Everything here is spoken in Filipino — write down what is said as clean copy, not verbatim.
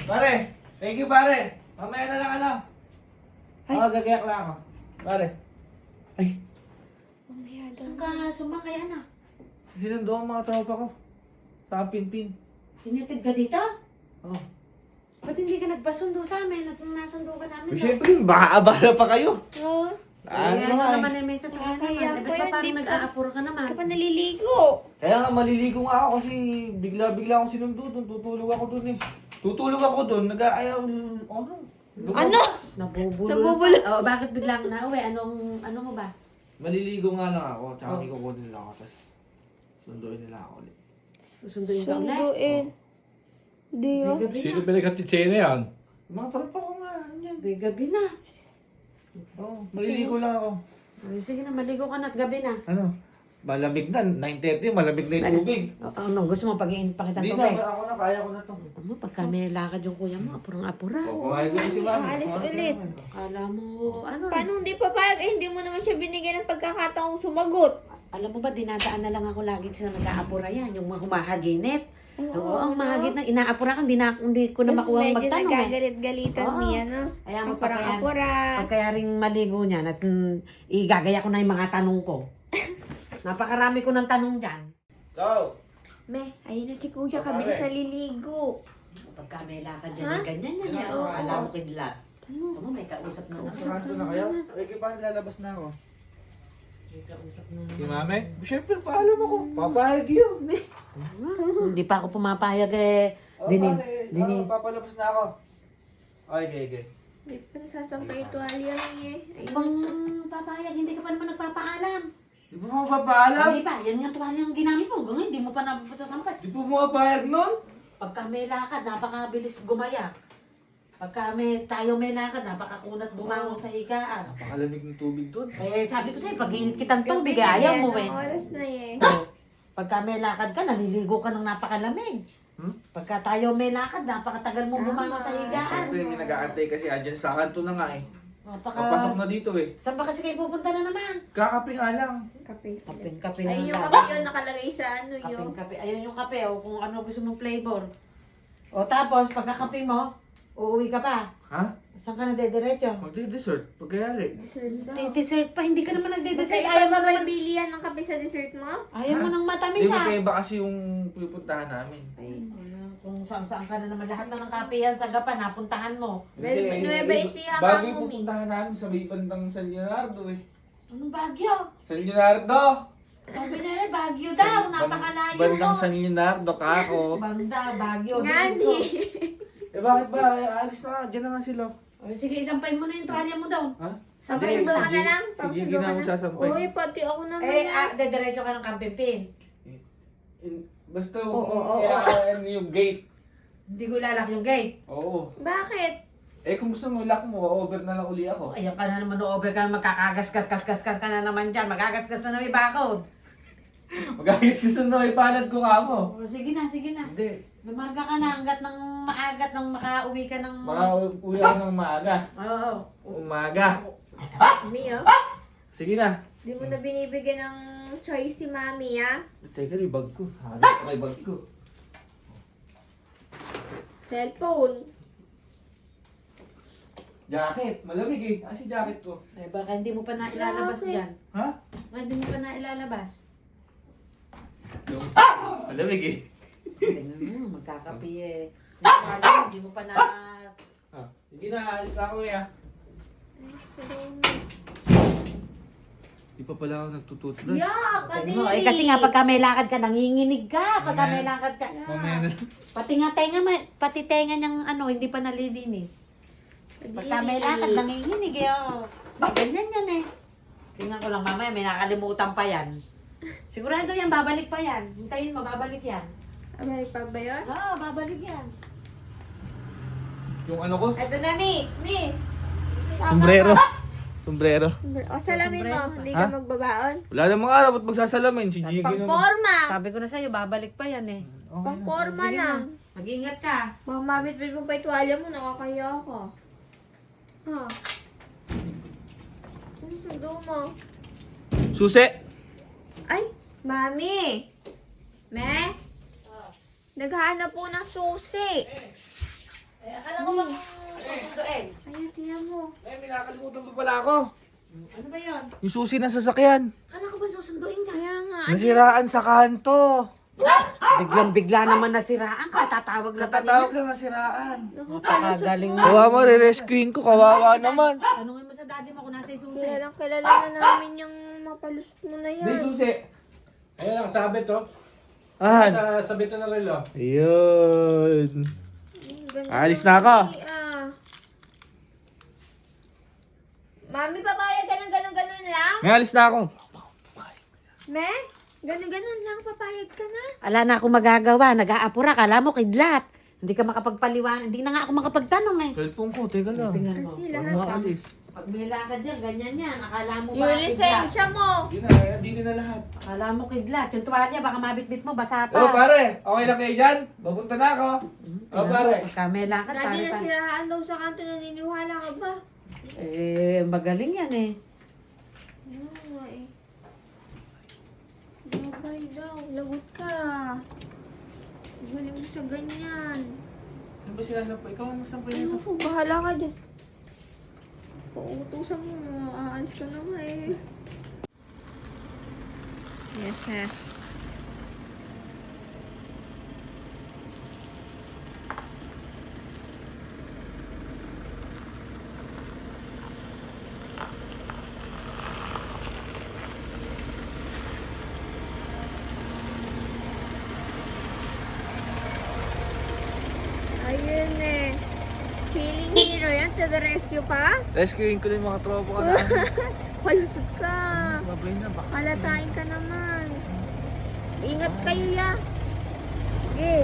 Pare, thank you pare. Mamaya na lang ano. Ay. Gagayak lang ako. Pare. Ay, Mamaya daw. Saan ka sumakay, anak? sinundo ang mga tropa ko. Sa Pinpin. Sinitid ka dito? Oh. Ba't hindi ka nagpasundo sa amin at nasundo ka namin? Eh, syempre, baka abala pa kayo. Oo. Ano nga naman yung may sasakyan Kaya naman? po Ba't ba yan, parang di pa. nag-aapuro ka Hindi naman? pa naliligo. Kaya nga maliligo nga ako kasi bigla-bigla akong sinundo doon. Tutulog ako doon eh. Tutulog ako doon. Nag-aayaw. Ano? Ano? Nabubulol Nabubulol. ka. Oh, bakit biglang nauwi? Ano mo ba? Maliligo nga lang ako. Tsaka Oh. may kukunin nila ako. Tapos sunduin nila ako ulit. Susunduin ka ulit? Sunduin. Hindi May oh. gabi Sino na. pinagkatitsena yan? Mga tropa ko nga. Yan. May gabi na. Oh, maliligo lang ako. Ay, sige na, maligo ka na at gabi na. Ano? Malamig na. 9:30. Malamig na yung tubig. Ano, gusto mo pag-iinit pa kita Hindi tubig? na. Ako na. Kaya ko na to. Ano, pagka may lakad yung kuya mo, apurang-apura. Kumain ko na si mami. Aalis Kumain ko ulit. naman. Kala mo, ano? Paano hindi papayag? Eh, hindi mo naman siya binigyan ng pagkakataong sumagot. Alam mo ba, dinadaan na lang ako lagi sila nag-aapura yan, yung mga humahaginit. Oo, ang ano? mahagit na inaapura ka, hindi ko na makuha ang Medyo magtanong eh. nagagalit-galitan Oo. niya, no? Kaya Ang magpapayag. parang-apura. Pag kaya ring maligo niyan at igagaya ko na yung mga tanong ko. Napakarami ko ng tanong dyan. Go! Me, ayun na si Kuya, Pare. kabilis naliligo. Pagka may lakad dyan, Ha? may ganyan yan. Oo. Oo, alam mo kidlat. Ano, may kausap na Saan ko na kayo? Ay, paano lalabas na ako? May kausap na Si mami? Siyempre, paalam ako. Papayag yun. Hindi pa ako pumapayag eh. Dinin. Papalabas na ako. Okay. Hindi pa nasasampay ito alya niya eh. Ibang Ayun. papayag, hindi ka pa naman nagpapaalam. Di ba mapapaalam? Hindi pa, yan nga tuwalya yung ginamit mo. Hanggang hindi mo pa nasasampay. Di po mapapayag nun? Pagka may lakad, napakabilis gumaya. Pagka tayo may lakad, napakakunat bumangon sa higaan. Napakalamig ng tubig doon. Eh, sabi ko sa'yo, pag init kitang tubig, Gabi na ayaw yan, mo anong eh. oras na eh. Pagka may lakad ka, naliligo ka ng napakalamig. Pagka tayo may lakad, napakatagal mo bumangon sa higaan. Siyempre, may nag-aantay kasi andyan sa kanto na nga eh. Napaka... Papasok na dito eh. Saan ba kasi kayo pupunta na naman? Kakape nga lang. Kape. Kape na Ay, yung lang. kape yun nakalagay sa ano yun. Kape. Ayun yung kape, o kung ano gusto mong flavor. O tapos, pagkakape mo, uuwi ka pa. Ha? Saan ka na dediretso? Magdi-dessert. Pagkayari. Dessert pa, hindi ka naman Sa nagde-dessert. iba ba may bilihan ng kape sa dessert mo? Ayaw mo nang Hindi matamis mo ah. kayo ba kasi yung pupuntahan namin? Kung saan ka na naman, lahat na ng kape yan sa Gapan, napuntahan mo. Well, Nueva Ecija Bago nga yung kami. pupuntahan namin sa may bandang San Leonardo eh. Anong Baguio? San Leonardo! Sabi nila, Baguio daw, napakalayo Bandang mo. San Leonardo ka ako. Banda, Baguio. Ngani. Eh bakit ba? Alis na. Diyan na nga sila. O, sige, isampay mo na yung tuwalya mo daw. Ha? Papasundo ka na lang. Sige, Papasundo ka ginawa na. sasampay. Uy, pati ako naman. Eh, dediretso ka ng Kampimpin. Basta Oo, kaya yung gate. Hindi ko ilalak yung gate. Oo. Bakit? Eh kung gusto mo lock mo, over na lang uli ako. Ayan ka na naman, over ka na, magkakagasgas ka na naman dyan. Magagasgas na may bakod. Magagis gusto na may panad ko nga mo. O, sige na, sige na. Hindi. Lumarga ka na hanggat ng maagat nang makauwi ka ng... Makauwi ako ng maaga. Oo. Umaga. Mi, oh. Sige na. Di mo na binibigyan ng choice si Mami, ah. Teka, yung bag ko. Halos may bag ko. Cellphone. Jacket. Malamig eh. Ah, si jacket ko. Eh, baka hindi mo pa na ilalabas Grabe. dyan. Ha? Baka hindi mo pa na ilalabas. Yung... Malamig eh. Tingnan mo, magkakapi eh. Yung hindi mo pa na... Ah, sige na. Alis na ako eh ah. Ay, sarong. Di pa pala ako nagtututbrush. Yak, Tingnan mo, eh, kasi nga pagka may lakad ka, nanginginig ka. Pagka may Mamaya. lakad ka. Mamaya na lang. Pati nga tenga, pati tenga niyang ano, hindi pa nalilinis. Pagka may lakad, nanginginig eh. Oh. Ganyan yan eh. Tingnan ko lang mamaya, may nakalimutan pa yan. Sigurado yan, babalik pa yan. Hintayin mo, babalik yan. Abay pa ba yun? Oo, babalik yan. Yung ano ko? Ito na, Mi. Mi. Sombrero. Sombrero. O, salamin mo. Sombrero. Hindi Ha? ka magbabaon. Wala namang araw. Ba't magsasalamin? Si Gigi naman. Pangporma. Sabi ko na sa'yo, babalik pa yan eh. Okay na. Pangporma Sige lang. na. Mag-ingat ka. Mamamit-bit mo pa ituwalya mo. Nakakaya ako. Ha? Ano sundo mo? Susi! Ay, Mami. Me? Naghahanap po ng susi. Eh, akala ko bang susunduin? Ayan, tiyan mo. Eh, may nakalimutan pa pala ako. Ano ba yun? Yung susi ng sasakyan. Akala ko ba susunduin ka? Kaya nga. Nasiraan sa kanto. Biglang-bigla naman nasiraan ka. Tatawag lang Katatawag lang nasiraan. Napakagaling mo. Kawawa mo, re-rescuing ko. Kawawa naman. Tanungin mo sa daddy mo kung nasa yung susi. Kilala na namin yung mapalusot mo na yan. May susi. Ayan ang sabit oh. Ahan. Sa sabitan ng relo. Ayun. Ganun Alis lang, na ako. Mami, Mami, papayag ka ng ganun-ganun lang? May alis na ako. Me? Ganun-ganun lang, papayag ka na? Ala na akong magagawa. Nag-aapura. Kala mo kidlat. Hindi ka makapagpaliwan. Hindi na nga ako makapagtanong eh. Cellphone ko, teka lang. Tingnan mo. Kasi Huwag lahat. mo alis. Pag may lakad dyan, ganyan yan. Akala mo ba Yung kidlat? lisensya mo. Yun na, hindi na lahat. Akala mo kidlat. Yung tuwalya, baka mabitbit mo, basa pa. Oh, pare, okay lang kayo dyan? Papunta na ako. Oh, pare. Pagka may lakad, Lagi pare na pa. siraan daw sa kanto, naniniwala ka ba? Eh, magaling yan eh. Ano nga eh. Babay daw, lagot ka. Galing mo sa ganyan. Saan ba sinasampa? Ikaw ang magsampa Ay, nito. ako, bahala ka dyan. Pauutusan mo, aalis ka na nga eh. Yes, yes. Ayun eh. Feeling hero yan to the rescue pa? Rescuing ko na yung mga tropa ka na. Palusot ka. Babay na, baka. Kalatain ka naman. Ingat kayo ya. Sige.